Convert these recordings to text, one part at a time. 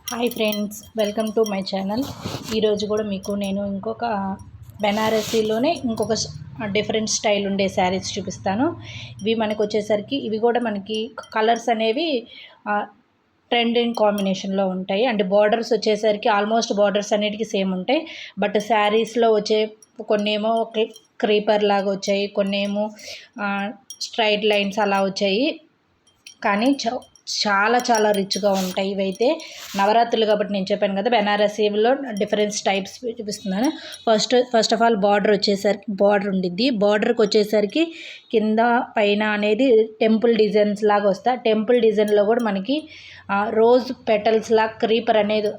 Hi friends, welcome to my channel. ఈరోజు కూడా మీకు నేను ఇంకొక బెనారసీలోనే ఇంకొక డిఫరెంట్ స్టైల్ ఉండే శారీస్ చూపిస్తాను. ఇవి మనకు వచ్చేసరికి ఇవి కూడా మనకి కలర్స్ అనేవి ట్రెండింగ్ కాంబినేషన్లో ఉంటాయి. అండ్ బార్డర్స్ వచ్చేసరికి ఆల్మోస్ట్ బార్డర్స్ అన్నిటికీ సేమ్ ఉంటాయి. బట్ శారీస్లో వచ్చే కొన్ని ఏమో క్రీపర్ లాగా వచ్చాయి, కొన్ని ఏమో స్ట్రైట్ లైన్స్ అలా వచ్చాయి. కానీ చాలా చాలా రిచ్గా ఉంటాయి. ఇవైతే నవరాత్రులు కాబట్టి నేను చెప్పాను కదా, బెనారసీలో డిఫరెంట్ టైప్స్ చూపిస్తున్నాను. ఫస్ట్ ఆఫ్ ఆల్ బార్డర్ వచ్చేసరికి బార్డర్ ఉండిద్ది. బార్డర్కి వచ్చేసరికి కింద పైన అనేది టెంపుల్ డిజైన్స్ లాగా వస్తాయి. టెంపుల్ డిజైన్లో కూడా మనకి రోజ్ పెటల్స్ లాగా క్రీపర్ అనేది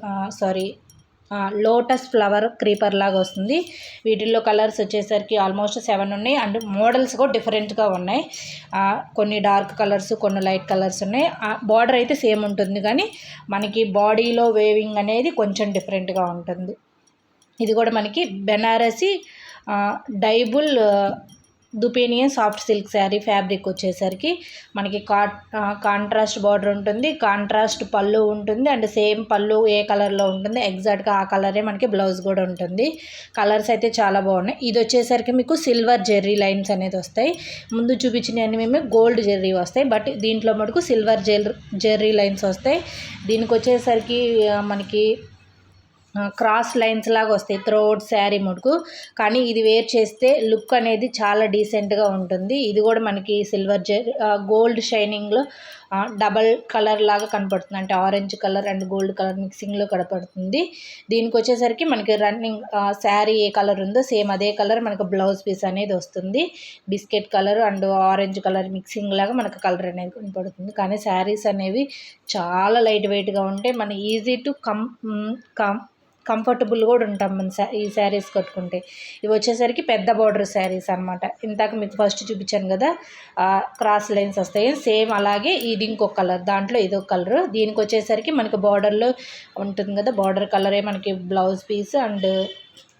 లోటస్ ఫ్లవర్ క్రీపర్ లాగా వస్తుంది. వీటిల్లో కలర్స్ వచ్చేసరికి ఆల్మోస్ట్ 7 ఉన్నాయి. అండ్ మోడల్స్ కూడా డిఫరెంట్గా ఉన్నాయి. కొన్ని డార్క్ కలర్స్, కొన్ని లైట్ కలర్స్ ఉన్నాయి. బార్డర్ అయితే సేమ్ ఉంటుంది, కానీ మనకి బాడీలో వేవింగ్ అనేది కొంచెం డిఫరెంట్గా ఉంటుంది. ఇది కూడా మనకి Banarasi డైబుల్ దుపేనియన్ soft silk sari fabric వచ్చేసరికి మనకి కాంట్రాస్ట్ బార్డర్ ఉంటుంది, కాంట్రాస్ట్ పళ్ళు ఉంటుంది. అండ్ సేమ్ పళ్ళు ఏ కలర్లో ఉంటుంది ఎగ్జాక్ట్గా ఆ కలరే మనకి బ్లౌజ్ కూడా ఉంటుంది. కలర్స్ అయితే చాలా బాగున్నాయి. ఇది వచ్చేసరికి మీకు సిల్వర్ జెర్రీ లైన్స్ అనేది వస్తాయి. ముందు చూపించినవన్నీ మేము గోల్డ్ జెర్రీ వస్తాయి, బట్ దీంట్లో మటుకు సిల్వర్ జెర్రీ లైన్స్ వస్తాయి. దీనికి వచ్చేసరికి మనకి క్రాస్ లైన్స్ లాగా వస్తాయి త్రోట్ శారీ మటుకు. కానీ ఇది వేర్ చేస్తే లుక్ అనేది చాలా డీసెంట్గా ఉంటుంది. ఇది కూడా మనకి సిల్వర్ గోల్డ్ షైనింగ్లో డబల్ కలర్ లాగా కనపడుతుంది. అంటే orange colour and gold colour మిక్సింగ్లో కనపడుతుంది. దీనికి వచ్చేసరికి మనకి రన్నింగ్ శారీ ఏ కలర్ ఉందో సేమ్ అదే కలర్ మనకు బ్లౌజ్ పీస్ అనేది వస్తుంది. Biscuit colour and orange colour mixing లాగా మనకు కలర్ అనేది కనపడుతుంది. కానీ శారీస్ అనేవి చాలా లైట్ వెయిట్గా ఉంటాయి. మన ఈజీ టు కంఫర్టబుల్ కూడా ఉంటాం మన ఈ శారీస్ కట్టుకుంటే. ఇవి వచ్చేసరికి పెద్ద బార్డర్ శారీస్ అనమాట. ఇందాక మీకు ఫస్ట్ చూపించాను కదా, క్రాస్ లైన్స్ వస్తాయి సేమ్ అలాగే. ఇది ఇంకొక కలర్, దాంట్లో ఇదొక కలర్. దీనికి వచ్చేసరికి మనకి బార్డర్లో ఉంటుంది కదా, బార్డర్ కలరే మనకి బ్లౌజ్ పీస్ అండ్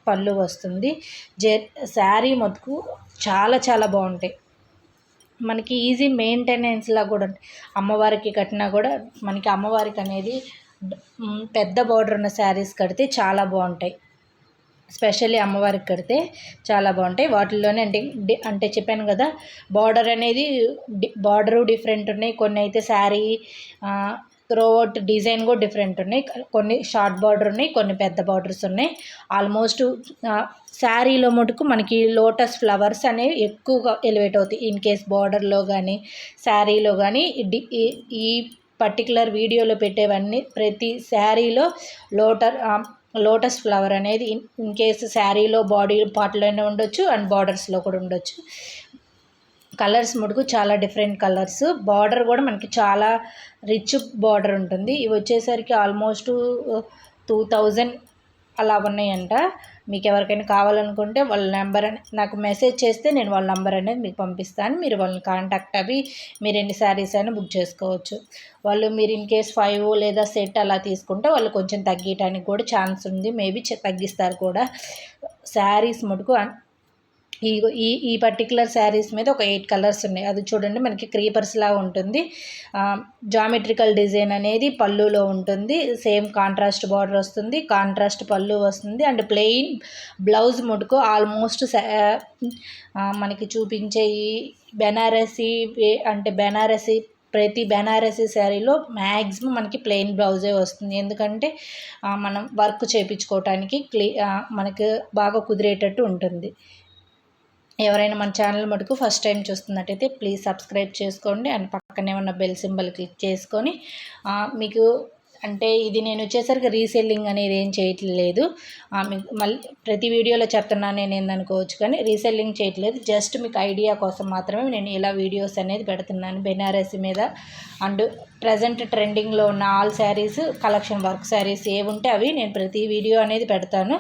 పళ్ళు వస్తుంది. శారీ మొత్తుకు చాలా చాలా బాగుంటాయి. మనకి ఈజీ మెయింటెనెన్స్లా కూడా అమ్మవారికి కట్టినా కూడా మనకి అమ్మవారికి అనేది పెద్ద బార్డర్ ఉన్న శారీస్ కడితే చాలా బాగుంటాయి. స్పెషల్లీ అమ్మవారికి కడితే చాలా బాగుంటాయి. వాటిల్లోనే అంటే చెప్పాను కదా, బార్డర్ అనేది బార్డరు డిఫరెంట్ ఉన్నాయి. కొన్ని అయితే శారీ త్రోఅవుట్ డిజైన్ కూడా డిఫరెంట్ ఉన్నాయి. కొన్ని షార్ట్ బార్డర్ ఉన్నాయి, కొన్ని పెద్ద బార్డర్స్ ఉన్నాయి. ఆల్మోస్ట్ శారీలో మటుకు మనకి లోటస్ ఫ్లవర్స్ అనేవి ఎక్కువగా ఎలివేట్ అవుతాయి. ఇన్ కేస్ బార్డర్లో కానీ శారీలో కానీ ఈ పర్టికులర్ వీడియోలో పెట్టేవన్నీ ప్రతి శారీలో లోటస్ ఫ్లవర్ అనేది ఇన్ కేసు శారీలో బాడీ పార్ట్లోనే ఉండొచ్చు అండ్ బార్డర్స్లో కూడా ఉండొచ్చు. కలర్స్ మటుకు చాలా డిఫరెంట్ కలర్స్. బార్డర్ కూడా మనకి చాలా రిచ్ బార్డర్ ఉంటుంది. ఇవి వచ్చేసరికి ఆల్మోస్ట్ 2000 అలా ఉన్నాయంట. మీకు ఎవరికైనా కావాలనుకుంటే వాళ్ళ నెంబర్ నాకు మెసేజ్ చేస్తే నేను వాళ్ళ నెంబర్ అనేది మీకు పంపిస్తాను. మీరు వాళ్ళని కాంటాక్ట్ అవి మీరు ఎన్ని శారీస్ అయినా బుక్ చేసుకోవచ్చు. వాళ్ళు మీరు ఇన్ కేస్ 5 లేదా సెట్ అలా తీసుకుంటే వాళ్ళు కొంచెం తగ్గటానికి కూడా ఛాన్స్ ఉంది. మేబీ తగ్గిస్తారు కూడా. శారీస్ మటుకు ఈ పర్టికులర్ శారీస్ మీద ఒక 8 కలర్స్ ఉన్నాయి. అది చూడండి, మనకి క్రీపర్స్ లాగా ఉంటుంది. జామెట్రికల్ డిజైన్ అనేది పళ్ళులో ఉంటుంది. సేమ్ కాంట్రాస్ట్ బార్డర్ వస్తుంది, కాంట్రాస్ట్ పళ్ళు వస్తుంది. అండ్ ప్లెయిన్ బ్లౌజ్ మటుకు ఆల్మోస్ట్ మనకి చూపించే ఈ బెనారసీ అంటే ప్రతి బెనారసీ శారీలో మ్యాక్సిమం మనకి ప్లెయిన్ బ్లౌజే వస్తుంది. ఎందుకంటే మనం వర్క్ చేయించుకోవటానికి మనకు బాగా కుదిరేటట్టు ఉంటుంది. ఎవరైనా మన ఛానల్ మటుకు ఫస్ట్ టైం చూస్తున్నట్టయితే ప్లీజ్ సబ్స్క్రైబ్ చేసుకోండి. అండ్ పక్కనే ఉన్న బెల్ సింబల్ క్లిక్ చేసుకొని మీకు అంటే ఇది నేను వచ్చేసరికి రీసెల్లింగ్ అనేది ఏం చేయట్లేదు. మీకు మళ్ళీ ప్రతి వీడియోలో చెప్తున్నాను నేను ఏందనుకోవచ్చు, కానీ రీసెల్లింగ్ చేయట్లేదు. జస్ట్ మీకు ఐడియా కోసం మాత్రమే నేను ఇలా వీడియోస్ అనేది పెడుతున్నాను బెనారసీ మీద. అండ్ ప్రజెంట్ ట్రెండింగ్లో ఉన్న all saris collection work saris ఏవి ఉంటే అవి నేను ప్రతి వీడియో అనేది పెడతాను.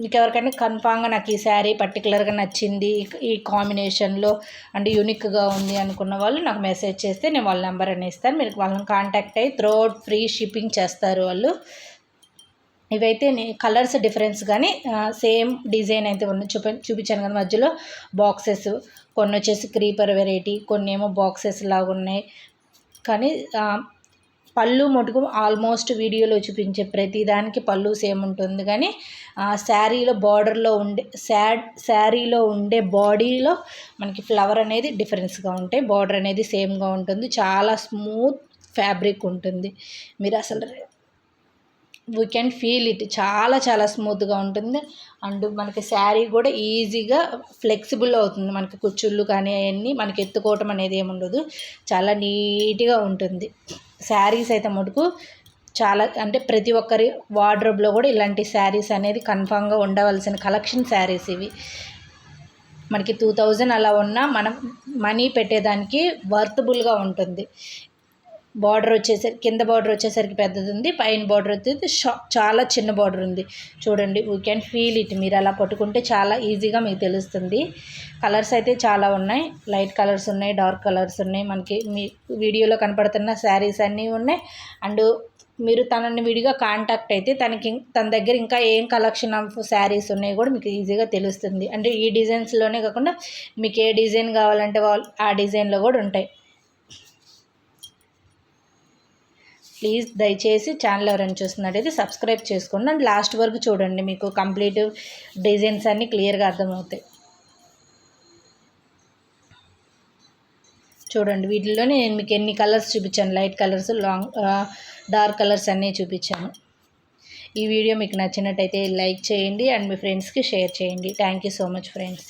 మీకు ఎవరికైనా కన్ఫామ్గా నాకు ఈ శారీ పర్టికులర్గా నచ్చింది, ఈ కాంబినేషన్లో అండ్ యూనిక్గా ఉంది అనుకున్న వాళ్ళు నాకు మెసేజ్ చేస్తే నేను వాళ్ళ నెంబర్ అని ఇస్తాను. మీరు వాళ్ళని కాంటాక్ట్ అయ్యి త్రూఅవుట్ ఫ్రీ షిప్పింగ్ చేస్తారు వాళ్ళు. ఇవైతే కలర్స్ డిఫరెన్స్ కానీ సేమ్ డిజైన్ అయితే ఉన్న చూపించాను కదా. మధ్యలో బాక్సెస్ కొన్ని వచ్చేసి క్రీపర్ వెరైటీ, కొన్ని ఏమో బాక్సెస్ లాగా ఉన్నాయి. కానీ పళ్ళు మటుకు ఆల్మోస్ట్ వీడియోలో చూపించే ప్రతి దానికి పళ్ళు సేమ్ ఉంటుంది, కానీ శారీలో బార్డర్లో ఉండే శారీలో ఉండే బాడీలో మనకి ఫ్లవర్ అనేది డిఫరెన్స్గా ఉంటాయి. బార్డర్ అనేది సేమ్గా ఉంటుంది. చాలా స్మూత్ ఫ్యాబ్రిక్ ఉంటుంది. మీరు అసలు వీ కెన్ ఫీల్ ఇట్, చాలా చాలా స్మూత్గా ఉంటుంది. అండ్ మనకి శారీ కూడా ఈజీగా ఫ్లెక్సిబుల్ అవుతుంది. మనకి కుచ్చుళ్ళు కానీ అవన్నీ మనకి ఎత్తుకోవటం అనేది ఏముండదు, చాలా నీట్గా ఉంటుంది. శారీస్ అయితే మటుకు చాలా అంటే ప్రతి ఒక్కరి వార్డ్రోబ్లో కూడా ఇలాంటి శారీస్ అనేది కన్ఫామ్గా ఉండవలసిన కలెక్షన్ శారీస్ ఇవి. మనకి 2000 అలా ఉన్నా మనం మనీ పెట్టేదానికి వర్తబుల్గా ఉంటుంది. బార్డర్ వచ్చేసరికి కింద బార్డర్ వచ్చేసరికి పెద్దది ఉంది, పైన బార్డర్ వచ్చేసి చాలా చిన్న బార్డర్ ఉంది. చూడండి, వీ కెన్ ఫీల్ ఇట్. మీరు అలా పట్టుకుంటే చాలా ఈజీగా మీకు తెలుస్తుంది. కలర్స్ అయితే చాలా ఉన్నాయి. లైట్ కలర్స్ ఉన్నాయి, డార్క్ కలర్స్ ఉన్నాయి. మనకి మీ వీడియోలో కనపడుతున్న శారీస్ అన్నీ ఉన్నాయి. అండ్ మీరు తనని విడిగా కాంటాక్ట్ అయితే తన దగ్గర ఇంకా ఏం కలెక్షన్ ఆఫ్ శారీస్ ఉన్నాయి కూడా మీకు ఈజీగా తెలుస్తుంది. అంటే ఈ డిజైన్స్లోనే కాకుండా మీకు ఏ డిజైన్ కావాలంటే ఆ డిజైన్లో కూడా ఉంటాయి. ప్లీజ్ దయచేసి ఛానల్ ఎవరైనా చూస్తున్నట్టయితే సబ్స్క్రైబ్ చేసుకోండి అండ్ లాస్ట్ వరకు చూడండి, మీకు కంప్లీట్ డిజైన్స్ అన్నీ క్లియర్గా అర్థమవుతాయి. చూడండి, వీటిల్లోనే నేను మీకు ఎన్ని కలర్స్ చూపించాను, లైట్ కలర్స్, డార్క్ కలర్స్ అన్నీ చూపించాను. ఈ వీడియో మీకు నచ్చినట్టయితే లైక్ చేయండి అండ్ మీ ఫ్రెండ్స్కి షేర్ చేయండి. Thank you so much friends.